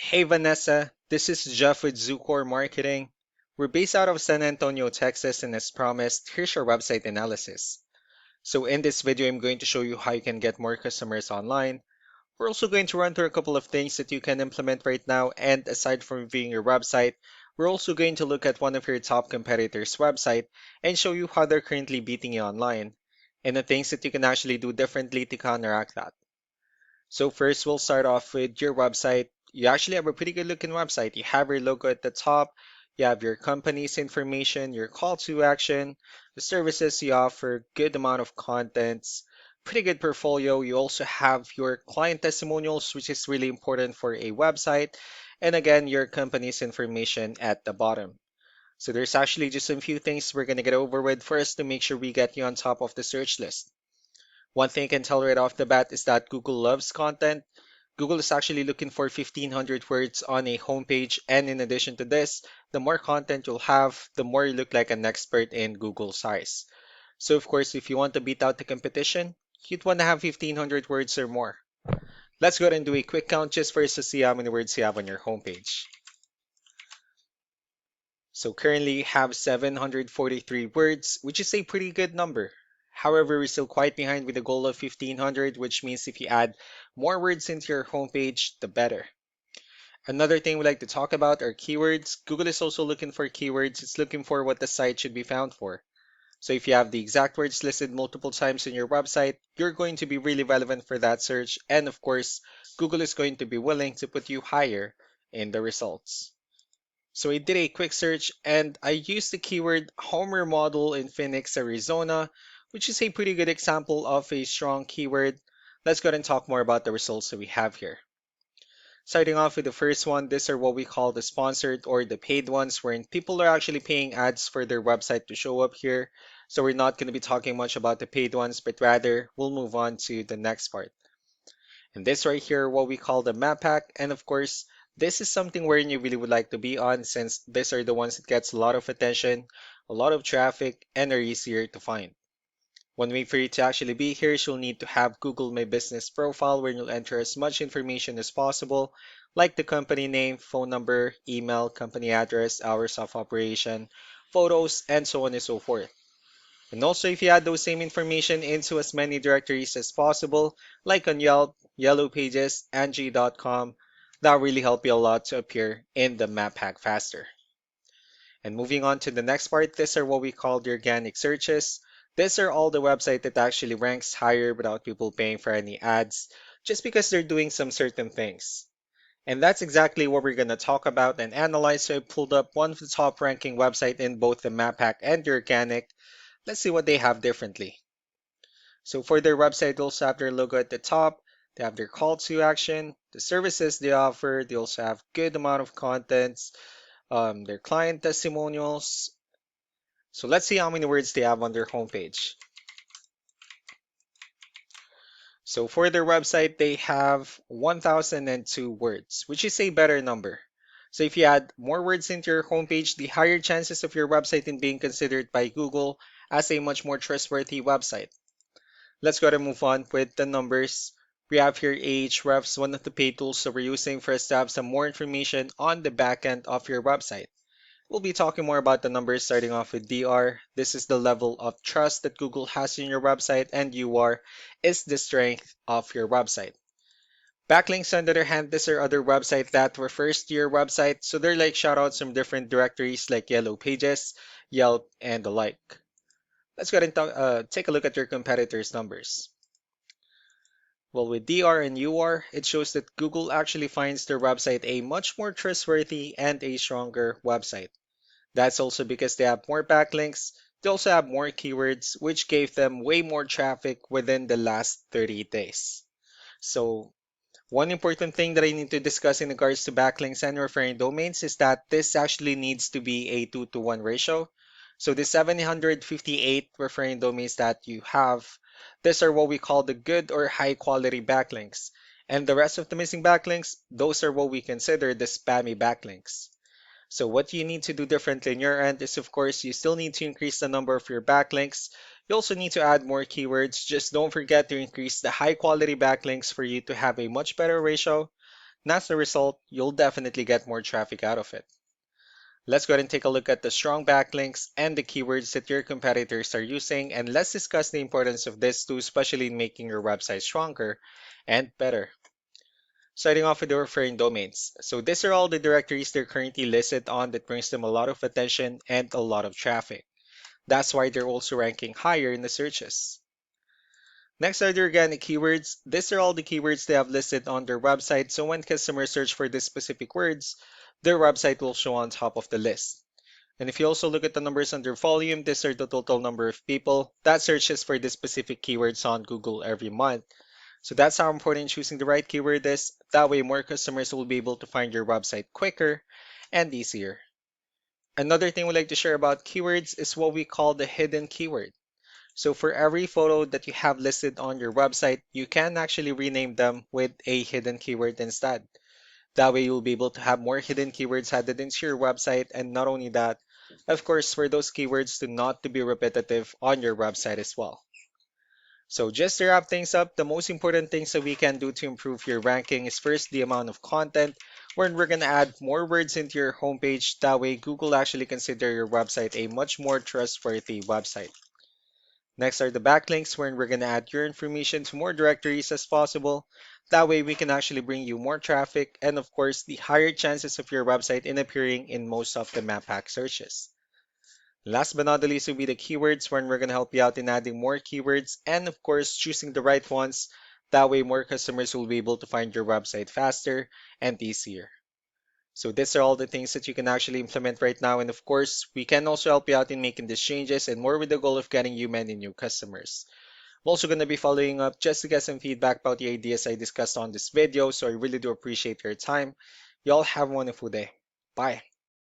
Hey Vanessa, this is Jeff with Zucor Marketing. We're based out of San Antonio, Texas, and as promised, here's your website analysis. So in this video, I'm going to show you how you can get more customers online. We're also going to run through a couple of things that you can implement right now, and aside from reviewing your website, we're also going to look at one of your top competitors' website and show you how they're currently beating you online, and the things that you can actually do differently to counteract that. So first, we'll start off with your website. You actually have a pretty good looking website. You have your logo at the top, you have your company's information, your call to action, the services you offer, good amount of contents, pretty good portfolio. You also have your client testimonials, which is really important for a website, and again, your company's information at the bottom. So there's actually just a few things we're going to get over with first to make sure we get you on top of the search list. One thing I can tell right off the bat is that Google loves content. Google is actually looking for 1500 words on a homepage, and in addition to this, the more content you'll have, the more you look like an expert in Google size. So of course, if you want to beat out the competition, you'd want to have 1500 words or more. Let's go ahead and do a quick count just for us to see how many words you have on your homepage. So currently you have 743 words, which is a pretty good number. However, we're still quite behind with the goal of 1500, which means if you add more words into your homepage, the better. Another thing we like to talk about are keywords. Google is also looking for keywords. It's looking for what the site should be found for. So if you have the exact words listed multiple times in your website, you're going to be really relevant for that search. And of course, Google is going to be willing to put you higher in the results. So I did a quick search and I used the keyword Homer model in Phoenix, Arizona, which is a pretty good example of a strong keyword. Let's go ahead and talk more about the results that we have here. Starting off with the first one, these are what we call the sponsored or the paid ones, wherein people are actually paying ads for their website to show up here. So we're not going to be talking much about the paid ones, but rather we'll move on to the next part. And this right here, what we call the map pack. And of course, this is something wherein you really would like to be on since these are the ones that gets a lot of attention, a lot of traffic, and are easier to find. One way for you to actually be here is you'll need to have Google My Business profile where you'll enter as much information as possible, like the company name, phone number, email, company address, hours of operation, photos, and so on and so forth. And also, if you add those same information into as many directories as possible, like on Yelp, Yellow Pages, Angie.com, that really help you a lot to appear in the map pack faster. And moving on to the next part, these are what we call the organic searches. These are all the website that actually ranks higher without people paying for any ads, just because they're doing some certain things. And that's exactly what we're going to talk about and analyze. So I pulled up one of the top ranking website in both the map pack and the organic. Let's see what they have differently. So for their website, they also have their logo at the top. They have their call to action, the services they offer. They also have good amount of contents, their client testimonials. So let's see how many words they have on their homepage. So for their website, they have 1002 words, which is a better number. So if you add more words into your homepage, the higher chances of your website in being considered by Google as a much more trustworthy website. Let's go ahead and move on with the numbers. We have here Ahrefs, one of the paid tools that we're using for us to have some more information on the backend of your website. We'll be talking more about the numbers starting off with DR. This is the level of trust that Google has in your website, and UR is the strength of your website. Backlinks, on the other hand, these are other websites that refers to your website, so they're like shoutouts from different directories like Yellow Pages, Yelp, and the like. Let's go ahead and take a look at your competitors' numbers. Well, with DR and UR, it shows that Google actually finds their website a much more trustworthy and a stronger website. That's also because they have more backlinks, they also have more keywords, which gave them way more traffic within the last 30 days. So, one important thing that I need to discuss in regards to backlinks and referring domains is that this actually needs to be a 2-to-1 ratio. So the 758 referring domains that you have, these are what we call the good or high quality backlinks. And the rest of the missing backlinks, those are what we consider the spammy backlinks. So what you need to do differently on your end is, of course, you still need to increase the number of your backlinks. You also need to add more keywords. Just don't forget to increase the high quality backlinks for you to have a much better ratio. And as a result, you'll definitely get more traffic out of it. Let's go ahead and take a look at the strong backlinks and the keywords that your competitors are using, and let's discuss the importance of this too, especially in making your website stronger and better. Starting off with the referring domains. So these are all the directories they're currently listed on that brings them a lot of attention and a lot of traffic. That's why they're also ranking higher in the searches. Next are the organic keywords. These are all the keywords they have listed on their website, so when customers search for these specific words, their website will show on top of the list. And if you also look at the numbers under volume, these are the total number of people that searches for this specific keywords on Google every month. So that's how important choosing the right keyword is. That way more customers will be able to find your website quicker and easier. Another thing we like to share about keywords is what we call the hidden keyword. So for every photo that you have listed on your website, you can actually rename them with a hidden keyword instead. That way you'll be able to have more hidden keywords added into your website, and not only that, of course, for those keywords to not to be repetitive on your website as well. So just to wrap things up, the most important things that we can do to improve your ranking is first the amount of content, where we're going to add more words into your homepage. That way Google actually consider your website a much more trustworthy website. Next are the backlinks, where we're going to add your information to more directories as possible. That way we can actually bring you more traffic and of course the higher chances of your website in appearing in most of the map pack searches. Last but not the least will be the keywords, where we're going to help you out in adding more keywords and of course choosing the right ones. That way more customers will be able to find your website faster and easier. So these are all the things that you can actually implement right now. And of course, we can also help you out in making these changes and more with the goal of getting you many new customers. I'm also going to be following up just to get some feedback about the ideas I discussed on this video. So I really do appreciate your time. Y'all have a wonderful day. Bye.